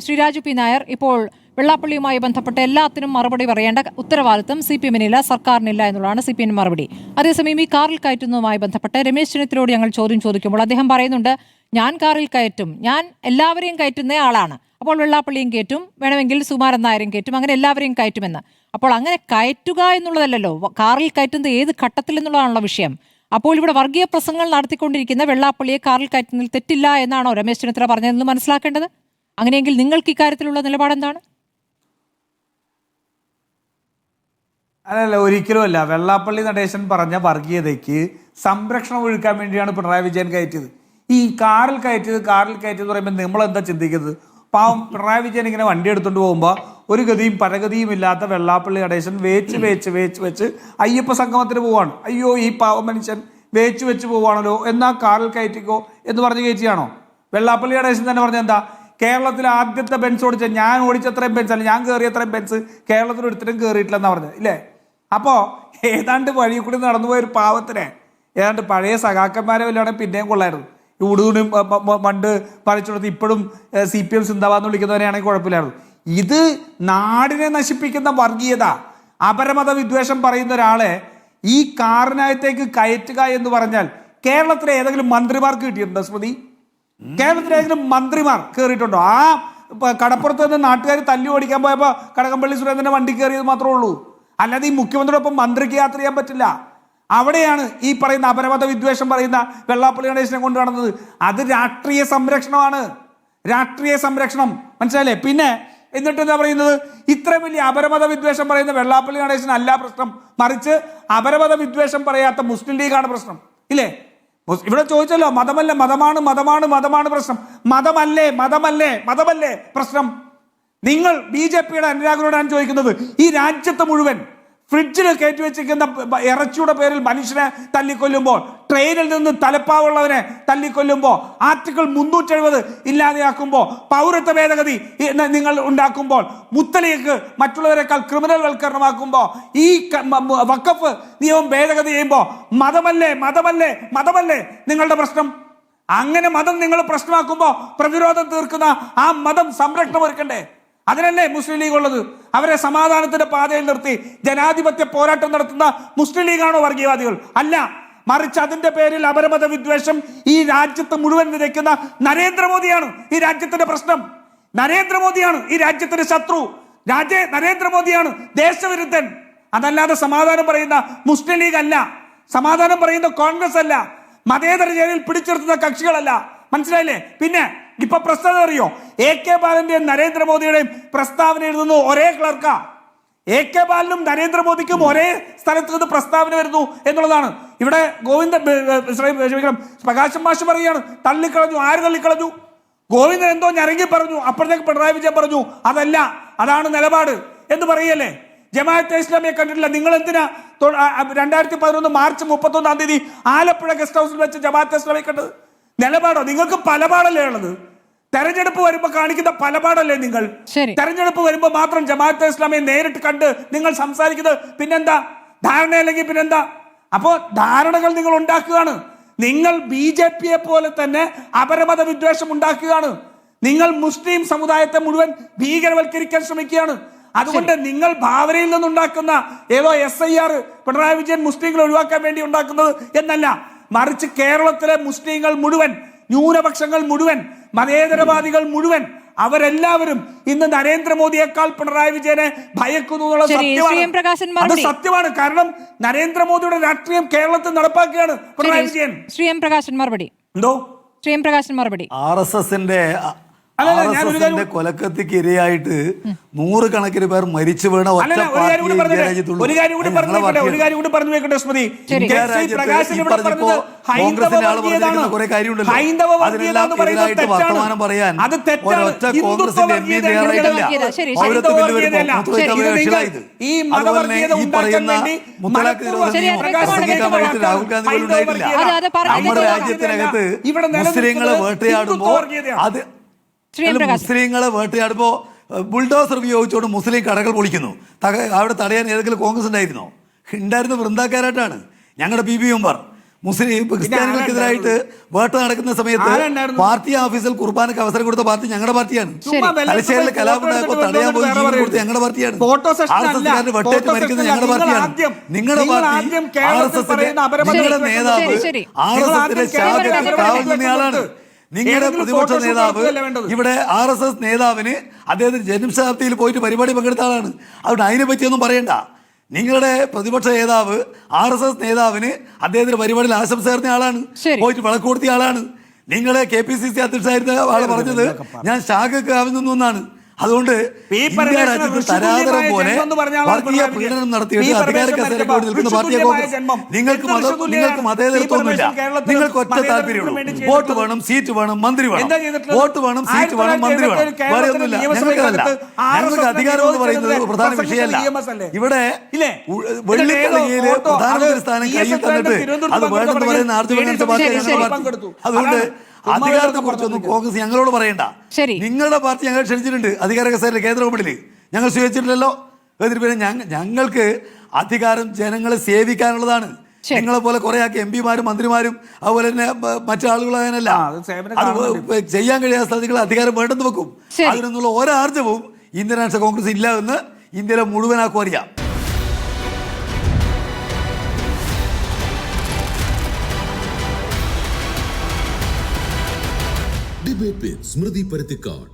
Sreeraju P Nair, ഇപ്പോൾ വെള്ളാപ്പള്ളിയുമായി ബന്ധപ്പെട്ട എല്ലാത്തിനും മറുപടി പറയേണ്ട ഉത്തരവാദിത്തം CPM-നില്ല, സർക്കാരിനില്ല എന്നുള്ളതാണ് CPM മറുപടി. അതേസമയം ഈ കാറിൽ കയറ്റുന്നതുമായി ബന്ധപ്പെട്ട് രമേശ് ചെന്നിത്തലയോട് ഞങ്ങൾ ചോദ്യം ചോദിക്കുമ്പോൾ അദ്ദേഹം പറയുന്നുണ്ട്, ഞാൻ കാറിൽ കയറ്റും, ഞാൻ എല്ലാവരെയും കയറ്റുന്ന ആളാണ്, അപ്പോൾ വെള്ളാപ്പള്ളിയും കയറ്റും, വേണമെങ്കിൽ സുകുമാരൻ നായരും കയറ്റും, അങ്ങനെ എല്ലാവരെയും കയറ്റുമെന്ന്. അപ്പോൾ അങ്ങനെ കയറ്റുക എന്നുള്ളതല്ലല്ലോ, കാറിൽ കയറ്റുന്നത് ഏത് ഘട്ടത്തിൽ എന്നുള്ളതാണല്ലോ വിഷയം. അപ്പോൾ ഇവിടെ വർഗീയ പ്രസംഗങ്ങൾ നടത്തിക്കൊണ്ടിരിക്കുന്ന വെള്ളാപ്പള്ളിയെ കാറിൽ കയറ്റുന്നതിൽ തെറ്റില്ല എന്നാണോ രമേശ് ചെന്നിത്തല പറഞ്ഞതെന്ന് മനസ്സിലാക്കേണ്ടത്? അങ്ങനെയെങ്കിൽ നിങ്ങൾക്ക് ഇക്കാര്യത്തിലുള്ള നിലപാടെന്താണ്? അല്ലല്ല, ഒരിക്കലുമല്ല. വെള്ളാപ്പള്ളി നടേശൻ പറഞ്ഞ വർഗീയതയ്ക്ക് സംരക്ഷണം ഒഴുക്കാൻ വേണ്ടിയാണ് പിണറായി വിജയൻ കയറ്റിയത്. ഈ കാറിൽ കയറ്റിയത് പറയുമ്പോൾ നമ്മൾ എന്താ ചിന്തിക്കുന്നത്? പാവം പിണറായി വിജയൻ ഇങ്ങനെ വണ്ടി എടുത്തുകൊണ്ട് പോകുമ്പോൾ ഒരു ഗതിയും പരഗതിയും ഇല്ലാത്ത വെള്ളാപ്പള്ളി നടേശൻ വേച്ച് അയ്യപ്പ സംഗമത്തിന് പോവാണ്. അയ്യോ, ഈ പാവം മനുഷ്യൻ വേച്ച് പോവാണല്ലോ, എന്നാ കാറിൽ കയറ്റിക്കോ എന്ന് പറഞ്ഞ് കയറ്റിയാണോ? വെള്ളാപ്പള്ളി നടേശൻ തന്നെ പറഞ്ഞ എന്താ, കേരളത്തിലെ ആദ്യത്തെ ബെൻസ് ഓടിച്ച, ഞാൻ ഓടിച്ചത്രയും ബെൻസ് അല്ല, ഞാൻ കയറിയത്രയും ബെൻസ് കേരളത്തിൽ ഒരുത്തരും കയറിയിട്ടില്ലെന്നാ പറഞ്ഞത്, ഇല്ലേ? അപ്പോൾ ഏതാണ്ട് വഴി കൂടി നടന്നുപോയൊരു പാവത്തിനെ ഏതാണ്ട് പഴയ സഖാക്കന്മാരെ വല്ലാണെങ്കിൽ പിന്നെയും കൊള്ളായിരുന്നു. ഈ ഉടുതുണിയും മണ്ട് പറിച്ചുകൊടുത്ത് ഇപ്പോഴും CPM സിന്ദാബാദ് വിളിക്കുന്നവരെയാണെങ്കിൽ കുഴപ്പമില്ലായിരുന്നു. ഇത് നാടിനെ നശിപ്പിക്കുന്ന വർഗീയത, അപരമത വിദ്വേഷം പറയുന്ന ഒരാളെ ഈ കാറിനകത്തേക്ക് കയറ്റുക എന്ന് പറഞ്ഞാൽ കേരളത്തിലെ ഏതെങ്കിലും മന്ത്രിമാർക്ക് കിട്ടിയിട്ടുണ്ടോ സ്മൃതി? കേരളത്തിലെ ഏതെങ്കിലും മന്ത്രിമാർ കയറിയിട്ടുണ്ടോ? ആ കടപ്പുറത്ത് നിന്ന് നാട്ടുകാർ തല്ലി ഓടിക്കാൻ പോയപ്പോൾ കടകംപള്ളി സുരേന്ദ്രന്റെ വണ്ടി കയറിയത് മാത്രമേ ഉള്ളൂ. അല്ലാതെ ഈ മുഖ്യമന്ത്രിയോടൊപ്പം മന്ത്രിക്ക് യാത്ര ചെയ്യാൻ പറ്റില്ല. അവിടെയാണ് ഈ പറയുന്ന അപരമത വിദ്വേഷം പറയുന്ന വെള്ളാപ്പള്ളി ഗണേശനെ കൊണ്ട് നടന്നത്. അത് രാഷ്ട്രീയ സംരക്ഷണമാണ്, രാഷ്ട്രീയ സംരക്ഷണം, മനസ്സിലായില്ലേ? പിന്നെ എന്നിട്ട് എന്താ പറയുന്നത്, ഇത്രയും വലിയ അപരമത വിദ്വേഷം പറയുന്ന വെള്ളാപ്പള്ളി ഗണേശൻ അല്ല പ്രശ്നം, മറിച്ച് അപരമത വിദ്വേഷം പറയാത്ത മുസ്ലിം ലീഗാണ് പ്രശ്നം, ഇല്ലേ? ഇവിടെ ചോദിച്ചല്ലോ, മതമാണ് പ്രശ്നം. മതമല്ലേ പ്രശ്നം? നിങ്ങൾ BJP-യുടെ അനുരാഗരോടാണ് ചോദിക്കുന്നത്. ഈ രാജ്യത്ത് മുഴുവൻ ഫ്രിഡ്ജിൽ കയറ്റി വെച്ചിരിക്കുന്ന ഇറച്ചിയുടെ പേരിൽ മനുഷ്യനെ തല്ലിക്കൊല്ലുമ്പോൾ, ട്രെയിനിൽ നിന്ന് തലപ്പാവുള്ളവനെ തല്ലിക്കൊല്ലുമ്പോൾ, ആർട്ടിക്കിൾ 370 ഇല്ലാതെയാക്കുമ്പോൾ, പൗരത്വ ഭേദഗതി നിങ്ങൾ ഉണ്ടാക്കുമ്പോൾ, മുത്തലീഗ് മറ്റുള്ളവരെക്കാൾ ക്രിമിനൽ വൽക്കരണമാക്കുമ്പോൾ, ഈ വഖഫ് നിയമം ഭേദഗതി ചെയ്യുമ്പോൾ മതമല്ലേ നിങ്ങളുടെ പ്രശ്നം? അങ്ങനെ മതം നിങ്ങൾ പ്രശ്നമാക്കുമ്പോൾ പ്രതിരോധം തീർക്കുന്ന ആ മതം സംരക്ഷണം ഒരുക്കണ്ടേ? അതിനല്ലേ മുസ്ലിം ലീഗ് ഉള്ളത്? അവരെ സമാധാനത്തിന്റെ പാതയിൽ നിർത്തി ജനാധിപത്യ പോരാട്ടം നടത്തുന്ന മുസ്ലിം ലീഗാണോ വർഗീയവാദികൾ? അല്ല, മറിച്ച് അതിന്റെ പേരിൽ അപരമത വിദ്വേഷം ഈ രാജ്യത്ത് മുഴുവൻ വിതയ്ക്കുന്ന നരേന്ദ്രമോദിയാണ് ഈ രാജ്യത്തിന്റെ പ്രശ്നം. നരേന്ദ്രമോദിയാണ് ഈ രാജ്യത്തിന്റെ ശത്രു. നരേന്ദ്രമോദിയാണ് ദേശവിരുദ്ധൻ. അതല്ലാതെ സമാധാനം പറയുന്ന മുസ്ലിം ലീഗ് അല്ല, സമാധാനം പറയുന്ന കോൺഗ്രസ് അല്ല, മതേതര ജയിലിൽ പിടിച്ചിർത്തുന്ന കക്ഷികളല്ല. മനസ്സിലായില്ലേ? പിന്നെ ഇപ്പൊ പ്രസ്താവന അറിയോ? AK ബാലന്റെയും നരേന്ദ്രമോദിയുടെയും പ്രസ്താവന എഴുതുന്നു ഒരേ ക്ലർക്കാ. AK ബാലനും നരേന്ദ്രമോദിക്കും ഒരേ സ്ഥലത്ത് നിന്ന് പ്രസ്താവന വരുന്നു എന്നുള്ളതാണ്. ഇവിടെ പ്രകാശം മാഷ് പറയുകയാണ്, തള്ളിക്കളഞ്ഞു. ആര് തള്ളിക്കളഞ്ഞു? ഗോവിന്ദൻ എന്തോ ഞരങ്ങി പറഞ്ഞു, അപ്പോഴത്തേക്ക് പിണറായി വിജയൻ പറഞ്ഞു അതല്ല, അതാണ് നിലപാട് എന്ന് പറയല്ലേ? ജമാഅത്തെ ഇസ്ലാമിയെ കണ്ടിട്ടില്ല. നിങ്ങൾ എന്തിനാ 2011 മാർച്ച് 31 ആലപ്പുഴ ഗസ്റ്റ് ഹൗസിൽ വെച്ച് ജമാഅത്തെ ഇസ്ലാമിയെ കണ്ടത്? നിലപാടോ? നിങ്ങൾക്ക് പലപാടല്ലേ ഉള്ളത്? തെരഞ്ഞെടുപ്പ് വരുമ്പോ കാണിക്കുന്ന പലപാടല്ലേ നിങ്ങൾ? തെരഞ്ഞെടുപ്പ് വരുമ്പോ മാത്രം ജമാഅത്തെ ഇസ്ലാമിയെ നേരിട്ട് കണ്ട് നിങ്ങൾ സംസാരിക്കുന്നത് പിന്നെന്താ? ധാരണയല്ലെങ്കിൽ പിന്നെന്താ? അപ്പോ ധാരണകൾ നിങ്ങൾ ഉണ്ടാക്കുകയാണ്. നിങ്ങൾ BJP-യെ പോലെ തന്നെ അപരമത വിദ്വേഷം ഉണ്ടാക്കുകയാണ്. നിങ്ങൾ മുസ്ലിം സമുദായത്തെ മുഴുവൻ ഭീകരവൽക്കരിക്കാൻ ശ്രമിക്കുകയാണ്. അതുകൊണ്ട് നിങ്ങൾ ഭാവനയിൽ നിന്നുണ്ടാക്കുന്ന ഏതോ SIR പിണറായി വിജയൻ മുസ്ലിങ്ങളെ ഒഴിവാക്കാൻ വേണ്ടി ഉണ്ടാക്കുന്നത് എന്നല്ല, മറിച്ച് കേരളത്തിലെ മുസ്ലിങ്ങൾ മുഴുവൻ, ന്യൂനപക്ഷങ്ങൾ മുഴുവൻ, മതേതരവാദികൾ മുഴുവൻ, അവരെല്ലാവരും ഇന്ന് നരേന്ദ്രമോദിയേക്കാൾ പിണറായി വിജയനെ ഭയക്കുന്നു എന്നുള്ള സത്യമാണ്. അത് സത്യമാണ്. കാരണം നരേന്ദ്രമോദിയുടെ രാഷ്ട്രീയം കേരളത്തിൽ നടപ്പാക്കുകയാണ് പിണറായി വിജയൻ. മറുപടി RSSന്റെ കൊലക്കത്തിക്ക് ഇരയായിട്ട് 100 കണക്കിന് പേർ മരിച്ചു വീണ ഒരു കാര്യം കൂടി പറഞ്ഞു വെക്കട്ടെ സ്മൃതി. വർത്തമാനം പറയാൻ ഒരൊറ്റ കോൺഗ്രസിന്റെ MP തയ്യാറായിട്ടില്ല. ഈ പറയുന്ന മുത്തലാഖ് നിരോധന നിയമം പ്രസംഗിക്കാൻ വേണ്ടിയിട്ട് രാഹുൽ ഗാന്ധി ഉണ്ടായിട്ടില്ല. നമ്മുടെ രാജ്യത്തിനകത്ത് മുസ്ലിങ്ങളെ വേട്ടയാടുമ്പോൾ മുസ്ലിങ്ങളെ വേട്ടയാടുമ്പോൾ ബുൾഡോസർ ഉപയോഗിച്ചുകൊണ്ട് മുസ്ലിം കടകൾ പൊളിക്കുന്നു. അവിടെ തടയാൻ ഏതെങ്കിലും കോൺഗ്രസ് ഉണ്ടായിരുന്നോ? ഉണ്ടായിരുന്ന വൃന്ദാക്കാരായിട്ടാണ്. ഞങ്ങളുടെ PB ഉമർ മുസ്ലിം ക്രിസ്ത്യാനികൾക്കെതിരായിട്ട് വേട്ട നടക്കുന്ന സമയത്ത് ആരുണ്ടായിരുന്നു? പാർട്ടി ഓഫീസിൽ കുർബാനക്ക് അവസരം കൊടുത്ത പാർട്ടി ഞങ്ങളുടെ പാർട്ടിയാണ്. ചുമ്മാ വെള്ളത്തിൽ തലശ്ശേരിയിൽ പോയി കലാപം ഉണ്ടായപ്പോൾ ഫോട്ടോ തടയാൻ പോയി എടുത്ത് ജീവൻ വേറെ കൊടുത്ത ഞങ്ങളുടെ പാർട്ടിയാണ്. ഫോട്ടോ സെഷൻ അല്ല. ആർഎസ്എസ്കാരന് വെട്ടേറ്റ് ഫോട്ടോ മരിക്കുന്നത് സെഷൻ ഞങ്ങളുടെ അല്ല. പാർട്ടിയാണ്. ആദ്യം നിങ്ങളുടെ പാർട്ടി ആദ്യം കേരളത്തിൽ ആർഎസ്എസിന്റെ പറയുന്ന അപരമത നിങ്ങളുടെ വ്യക്തിത്വം നേതാവ് ശരി, ശരി. ആർഎസ്എസിന്റെ ശാഖയ്ക്ക് കാവൽ നിന്നയാളാണ്. നിങ്ങളുടെ പ്രതിപക്ഷ നേതാവ് ഇവിടെ RSS നേതാവിന് അദ്ദേഹത്തിന് ജന്മശതാബ്ദിയിൽ പോയിട്ട് പരിപാടി പങ്കെടുത്ത ആളാണ്. അതുകൊണ്ട് അതിനെ പറ്റിയൊന്നും പറയണ്ട. നിങ്ങളുടെ പ്രതിപക്ഷ നേതാവ് RSS നേതാവിന് അദ്ദേഹത്തിന്റെ പരിപാടിയിൽ ആശംസ നേർന്ന ആളാണ്, ശരി. പോയിട്ട് വിളക്ക് കൊടുത്തിയ ആളാണ്. നിങ്ങളുടെ KPCC അധ്യക്ഷനായിരുന്ന ആള് പറഞ്ഞത് ഞാൻ ശാഖയ്ക്ക് കാവൽ നിന്നു എന്നാണ്. അതുകൊണ്ട് ഇന്ത്യ രാജ്യത്ത് തരാതരം പോലെ വർഗീയ പീഡനം നടത്തിയിട്ട് അധികാര കസേരയ്ക്ക് വേണ്ടി നിൽക്കുന്ന പാർട്ടിയെ കോൺഗ്രസ്. നിങ്ങൾക്ക് മതേതരത്വമൊന്നുമില്ല. നിങ്ങൾക്ക് ഒറ്റ താല്പര്യമുള്ളൂ. വോട്ട് വേണം, സീറ്റ് വേണം, മന്ത്രി വേണം. വോട്ട് വേണം, സീറ്റ് വേണം, മന്ത്രി വേണം. വേറെ ഒന്നുമില്ല. ഞങ്ങൾക്കതല്ല. ഞങ്ങൾക്ക് അധികാരം എന്ന് പറയുന്നത് പ്രധാന വിഷയമല്ല. ഇവിടെ വെള്ളിക്കളിയിൽ പ്രധാനമന്ത്രി സ്ഥാനം കയ്യിൽ തന്നിട്ട് അത് വേണ്ടെന്ന് പറയുന്ന ആർജവം കാണിച്ച പാർട്ടിയാണ് ഞങ്ങളുടെ പാർട്ടി. അതുകൊണ്ട് അധികാരത്തെ കുറിച്ചൊന്നും കോൺഗ്രസ് ഞങ്ങളോട് പറയണ്ട. ശരി. നിങ്ങളുടെ പാർട്ടി ഞങ്ങൾ ക്ഷണിച്ചിട്ടുണ്ട് അധികാര കസേരയിൽ കേന്ദ്ര കമ്മിറ്റിയിൽ. ഞങ്ങൾ സ്വീകരിച്ചിട്ടില്ലല്ലോ. പിന്നെ ഞങ്ങൾക്ക് അധികാരം ജനങ്ങളെ സേവിക്കാനുള്ളതാണ്. നിങ്ങളെ പോലെ കുറെ ആക്കി MP-മാരും മന്ത്രിമാരും അതുപോലെ തന്നെ മറ്റാളുകളാകാനല്ല. അത് ചെയ്യാൻ കഴിയാത്ത സ്ഥലങ്ങൾ അധികാരം വേണ്ടെന്ന് വെക്കും. അതിനൊന്നുള്ള ഒരാർജവും ഇന്ത്യൻ നാഷണൽ കോൺഗ്രസ് ഇല്ല എന്ന് ഇന്ത്യയിലെ മുഴുവനാക്കും അറിയാം. Debate with Smriti Parathikkad.